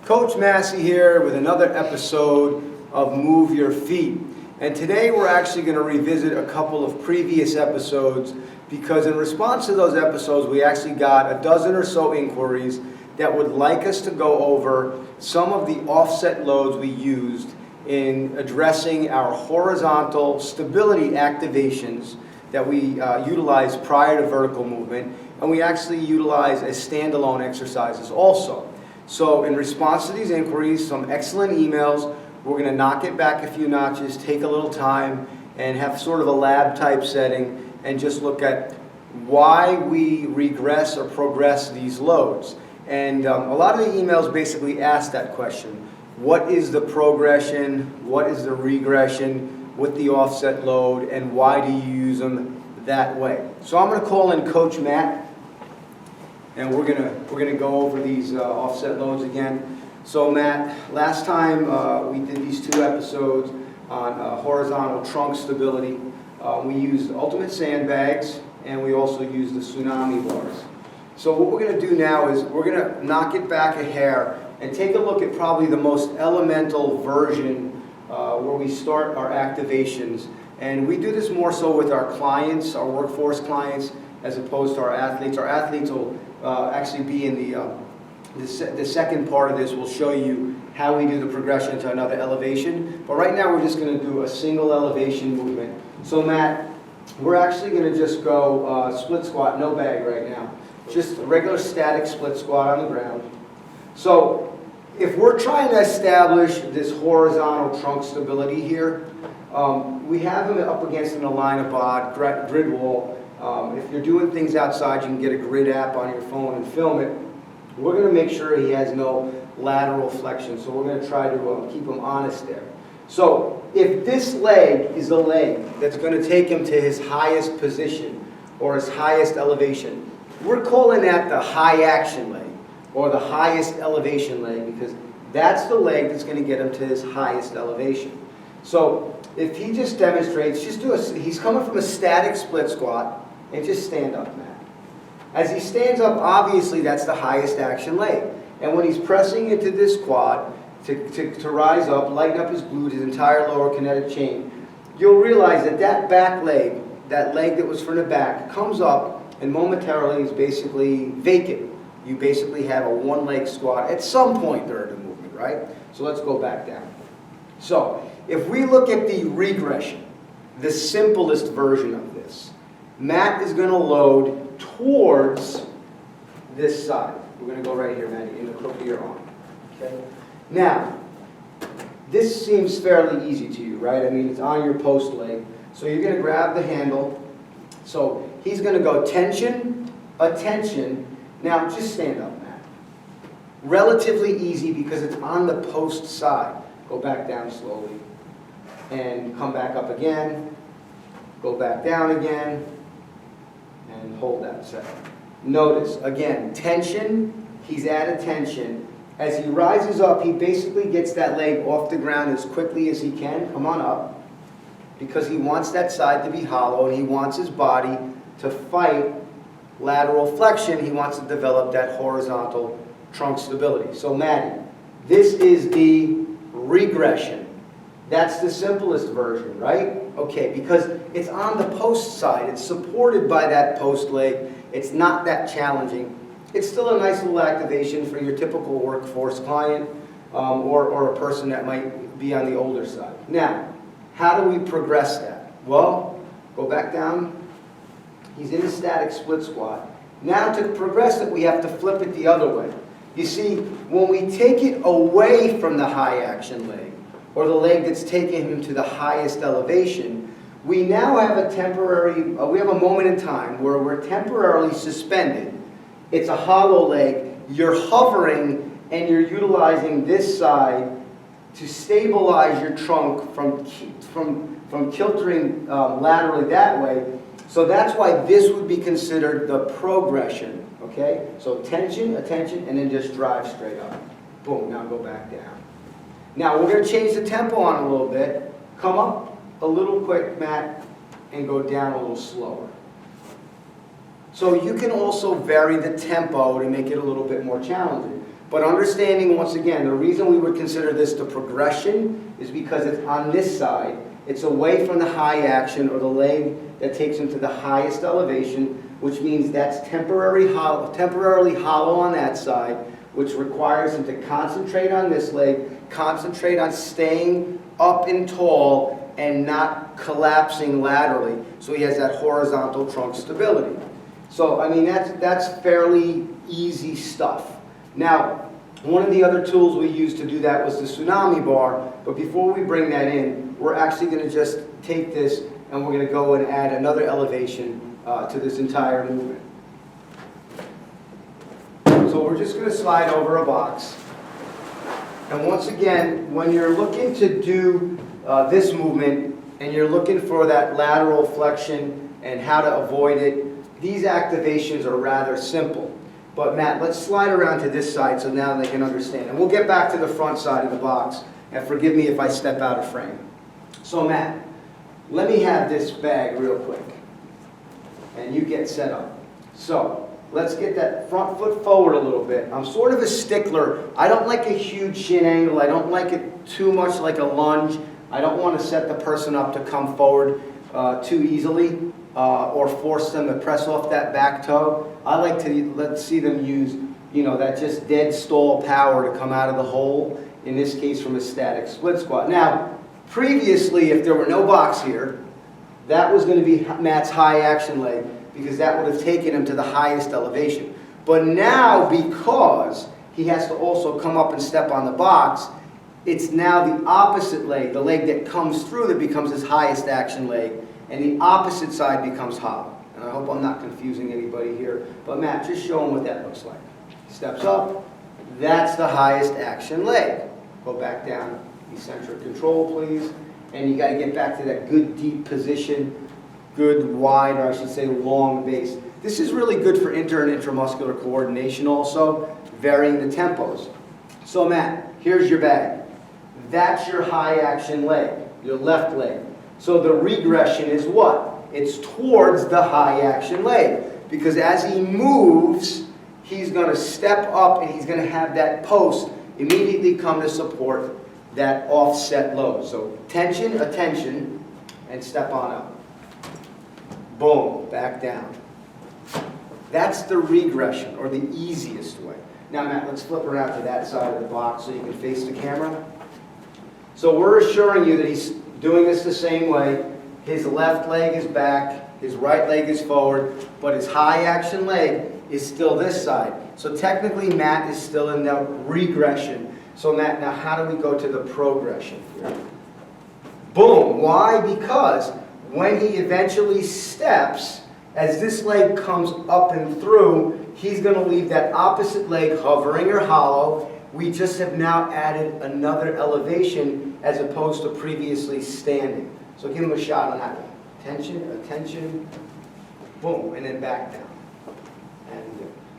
Coach Massey here with another episode of Move Your Feet. And today we're actually going to revisit a couple of previous episodes because in response to those episodes we actually got a dozen or so inquiries that would like us to go over some of the offset loads we used in addressing our horizontal stability activations that we utilize prior to vertical movement, and we actually utilize as standalone exercises also. So in response to these inquiries, some excellent emails, we're going to knock it back a few notches, take a little time, and have sort of a lab type setting and just look at why we regress or progress these loads. And a lot of the emails basically ask that question. What is the progression? What is the regression with the offset load? And why do you use them that way? So I'm going to call in Coach Matt. And we're gonna go over these offset loads again. So Matt, last time we did these two episodes on horizontal trunk stability. We used ultimate sandbags and we also used the tsunami bars. So what we're gonna do now is we're gonna knock it back a hair and take a look at probably the most elemental version where we start our activations. And we do this more so with our clients, our workforce clients, as opposed to our athletes. Our athletes will actually be in the second part of this. We'll show you how we do the progression to another elevation. But right now we're just going to do a single elevation movement. So Matt, we're actually going to just go split squat, no bag right now. Just a regular static split squat on the ground. So if we're trying to establish this horizontal trunk stability here, we have him up against an Align-A-Bod grid wall. If you're doing things outside, you can get a grid app on your phone and film it. We're going to make sure he has no lateral flexion, so we're going to try to keep him honest there. So if this leg is the leg that's going to take him to his highest position or his highest elevation, we're calling that the high action leg or the highest elevation leg because that's the leg that's going to get him to his highest elevation. So if he just demonstrates, he's coming from a static split squat, and just stand up, Matt. As he stands up, obviously that's the highest action leg. And when he's pressing into this quad to rise up, lighten up his glute, his entire lower kinetic chain, you'll realize that that back leg, that leg that was from the back, comes up and momentarily is basically vacant. You basically have a one-leg squat at some point during the movement, right? So let's go back down. So if we look at the regression, the simplest version of this, Matt is going to load towards this side. We're going to go right here, Matt, in the crook of your arm. Okay? Now, this seems fairly easy to you, right? I mean, it's on your post leg. So you're going to grab the handle. So he's going to go tension, attention. Now, just stand up, Matt. Relatively easy because it's on the post side. Go back down slowly. And come back up again. Go back down again. And hold that second. Notice, again, tension, he's at attention. As he rises up, he basically gets that leg off the ground as quickly as he can. Come on up. Because he wants that side to be hollow, and he wants his body to fight lateral flexion. He wants to develop that horizontal trunk stability. So, Maddie, this is the regression. That's the simplest version, right? Okay, because it's on the post side. It's supported by that post leg. It's not that challenging. It's still a nice little activation for your typical workforce client or a person that might be on the older side. Now, how do we progress that? Well, go back down. He's in a static split squat. Now to progress it, we have to flip it the other way. You see, when we take it away from the high action leg, or the leg that's taking him to the highest elevation, we now have we have a moment in time where we're temporarily suspended. It's a hollow leg. You're hovering and you're utilizing this side to stabilize your trunk from kiltering laterally that way. So that's why this would be considered the progression, okay? So tension, attention, and then just drive straight up. Boom, now go back down. Now we're going to change the tempo on a little bit. Come up a little quick, Matt, and go down a little slower. So you can also vary the tempo to make it a little bit more challenging. But understanding, once again, the reason we would consider this the progression is because it's on this side. It's away from the high action, or the leg that takes him to the highest elevation, which means that's temporarily hollow on that side, which requires him to concentrate on this leg, concentrate on staying up and tall and not collapsing laterally, so he has that horizontal trunk stability. So, I mean, that's fairly easy stuff. Now, one of the other tools we used to do that was the tsunami bar, but before we bring that in, we're actually going to just take this and we're going to go and add another elevation to this entire movement. So we're just going to slide over a box. And once again, when you're looking to do this movement and you're looking for that lateral flexion and how to avoid it, these activations are rather simple. But Matt, let's slide around to this side so now they can understand. And we'll get back to the front side of the box. And forgive me if I step out of frame. So Matt, let me have this bag real quick. And you get set up. So let's get that front foot forward a little bit. I'm sort of a stickler. I don't like a huge shin angle. I don't like it too much like a lunge. I don't want to set the person up to come forward too easily or force them to press off that back toe. I like to let's see them use, that just dead stall power to come out of the hole, in this case from a static split squat. Now, previously, if there were no box here, that was going to be Matt's high action leg, because that would have taken him to the highest elevation. But now, because he has to also come up and step on the box, it's now the opposite leg, the leg that comes through, that becomes his highest action leg, and the opposite side becomes hollow. And I hope I'm not confusing anybody here, but Matt, just show him what that looks like. Steps up, that's the highest action leg. Go back down, eccentric control, please. And you got to get back to that good deep position, good wide, or I should say long base. This is really good for inter and intramuscular coordination also, varying the tempos. So Matt, here's your bag. That's your high action leg, your left leg. So the regression is what? It's towards the high action leg. Because as he moves, he's going to step up and he's going to have that post immediately come to support that offset load. So tension, attention, and step on up. Boom, back down. That's the regression, or the easiest way. Now Matt, let's flip around to that side of the box so you can face the camera. So we're assuring you that he's doing this the same way. His left leg is back, his right leg is forward, but his high action leg is still this side. So technically Matt is still in the regression. So Matt, now how do we go to the progression here? Boom, why? Because when he eventually steps, as this leg comes up and through, he's going to leave that opposite leg hovering or hollow. We just have now added another elevation as opposed to previously standing. So give him a shot on that one. Attention, attention, boom, and then back down. And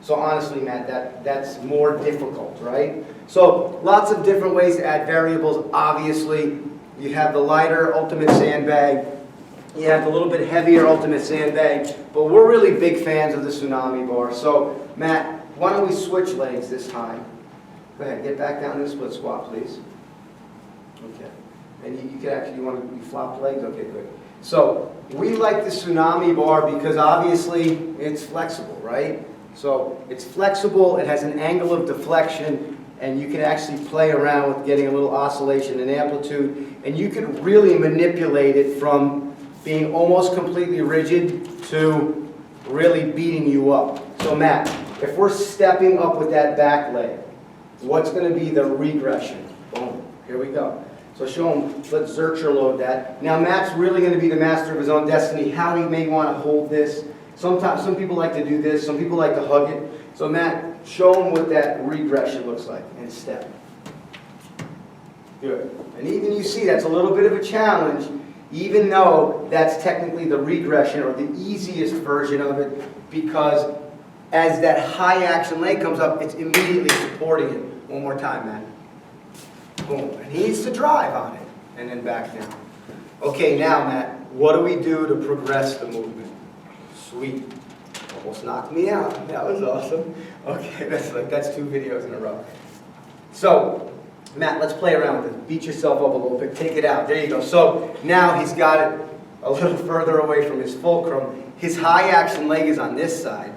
so honestly, Matt, that's more difficult, right? So lots of different ways to add variables. Obviously, you have the lighter ultimate sandbag. You have the little bit heavier ultimate sandbag. But we're really big fans of the tsunami bar. So Matt, why don't we switch legs this time? Go ahead, get back down to the split squat, please. Okay. And you can actually, you flop legs? Okay, good. So we like the tsunami bar because obviously it's flexible, right? So it's flexible, it has an angle of deflection, and you can actually play around with getting a little oscillation and amplitude, and you can really manipulate it from being almost completely rigid to really beating you up. So Matt, if we're stepping up with that back leg, what's going to be the regression? Boom, here we go. So show him, let's Zercher load that. Now Matt's really going to be the master of his own destiny, how he may want to hold this. Sometimes, some people like to do this, some people like to hug it. So Matt, show him what that regression looks like, and step. Good. And even you see that's a little bit of a challenge, even though that's technically the regression, or the easiest version of it, because as that high action leg comes up, it's immediately supporting it. One more time, Matt. Boom. And he needs to drive on it, and then back down. Okay, now Matt, what do we do to progress the movement? Sweet. Almost knocked me out. That was awesome. Okay, that's 2 videos in a row. So, Matt, let's play around with it. Beat yourself up a little bit. Take it out. There you go. So now he's got it a little further away from his fulcrum. His high action leg is on this side.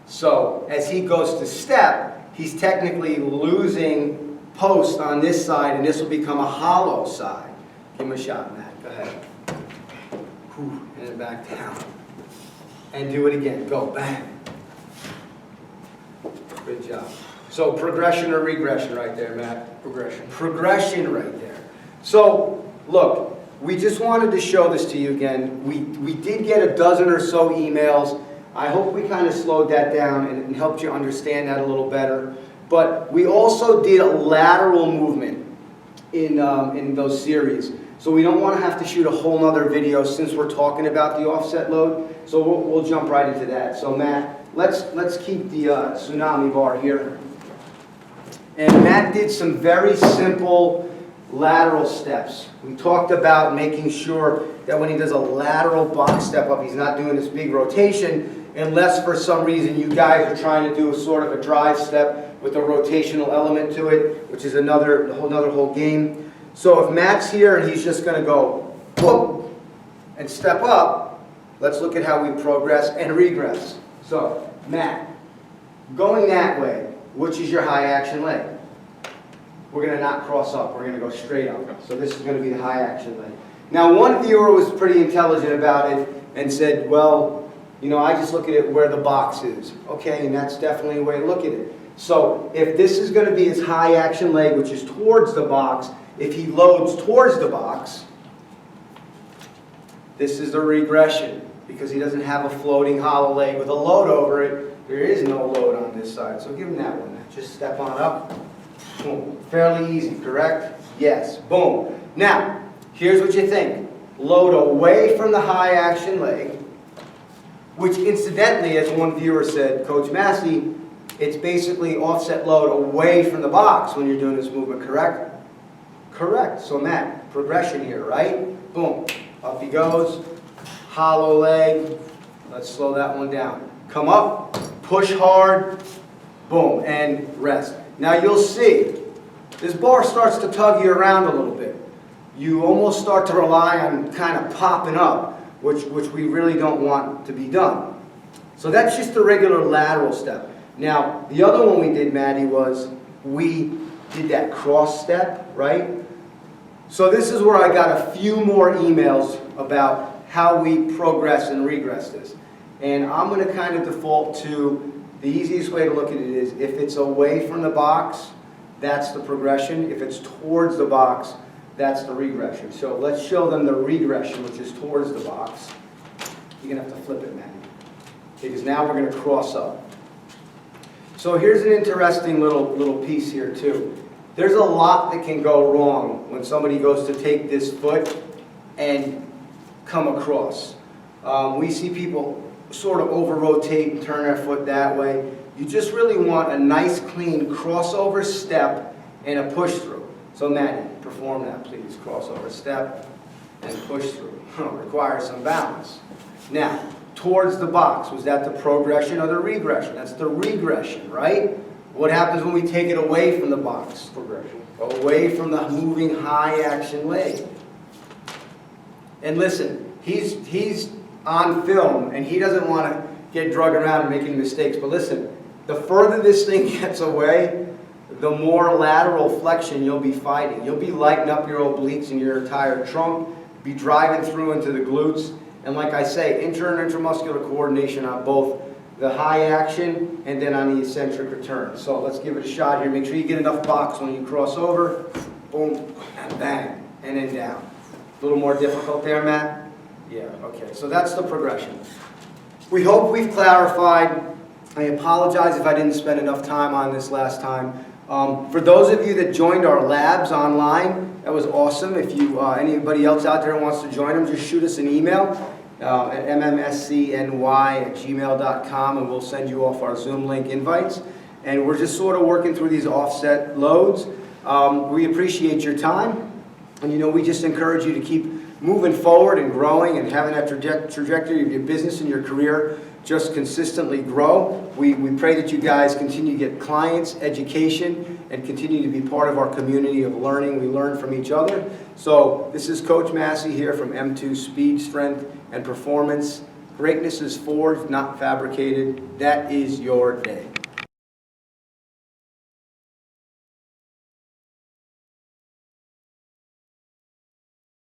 So as he goes to step, he's technically losing post on this side, and this will become a hollow side. Give him a shot, Matt. Go ahead. Whew, and then back down. And do it again. Go. Bang. Good job. So progression or regression right there, Matt? Progression. Progression right there. So, look, we just wanted to show this to you again. We did get a dozen or so emails. I hope we kind of slowed that down and helped you understand that a little better. But we also did a lateral movement in those series. So we don't want to have to shoot a whole nother video since we're talking about the offset load. So we'll jump right into that. So Matt, let's keep the tsunami bar here. And Matt did some very simple lateral steps. We talked about making sure that when he does a lateral box step up, he's not doing this big rotation, unless for some reason you guys are trying to do a sort of a drive step with a rotational element to it, which is another whole game. So if Matt's here and he's just going to go whoop and step up, let's look at how we progress and regress. So Matt, going that way, which is your high action leg? We're going to not cross up. We're going to go straight up. So this is going to be the high action leg. Now, one viewer was pretty intelligent about it and said, well, you know, I just look at it where the box is. Okay, and that's definitely a way to look at it. So if this is going to be his high action leg, which is towards the box, if he loads towards the box, this is the regression because he doesn't have a floating hollow leg with a load over it. There is no load on this side, so give him that one. Just step on up. Boom. Fairly easy, correct? Yes. Boom. Now, here's what you think. Load away from the high action leg, which incidentally, as one viewer said, Coach Massey, it's basically offset load away from the box when you're doing this movement, correct? Correct. So Matt, progression here, right? Boom. Up he goes. Hollow leg. Let's slow that one down. Come up. Push hard, boom, and rest. Now you'll see, this bar starts to tug you around a little bit. You almost start to rely on kind of popping up, which we really don't want to be done. So that's just the regular lateral step. Now, the other one we did, Maddie, was we did that cross step, right? So this is where I got a few more emails about how we progress and regress this. And I'm going to kind of default to the easiest way to look at it is if it's away from the box, that's the progression. If it's towards the box, that's the regression. So let's show them the regression, which is towards the box. You're going to have to flip it, man. Because now we're going to cross up. So here's an interesting little piece here too. There's a lot that can go wrong when somebody goes to take this foot and come across. We see people sort of over-rotate and turn their foot that way. You just really want a nice, clean crossover step and a push-through. So Maddie, perform that, please. Crossover step and push-through. Requires some balance. Now, towards the box, was that the progression or the regression? That's the regression, right? What happens when we take it away from the box? Progression. Away from the moving high action leg. And listen, he's on film and he doesn't want to get drugged around and making mistakes. But listen, the further this thing gets away, the more lateral flexion you'll be fighting. You'll be lighting up your obliques and your entire trunk, be driving through into the glutes. And like I say, inter and intramuscular coordination on both the high action and then on the eccentric return. So let's give it a shot here. Make sure you get enough box when you cross over. Boom, and bang, and then down. A little more difficult there, Matt? Yeah, okay. So that's the progression. We hope we've clarified. I apologize if I didn't spend enough time on this last time. For those of you that joined our labs online, that was awesome. If you anybody else out there wants to join them, just shoot us an email at mmscny@gmail.com and we'll send you off our Zoom link invites. And we're just sort of working through these offset loads. We appreciate your time. And you know, we just encourage you to keep moving forward and growing and having that trajectory of your business and your career. just consistently grow. We pray that you guys continue to get clients, education, and continue to be part of our community of learning. We learn from each other. So this is Coach Massey here from M2 Speed, Strength, and Performance. Greatness is forged, not fabricated. That is your day.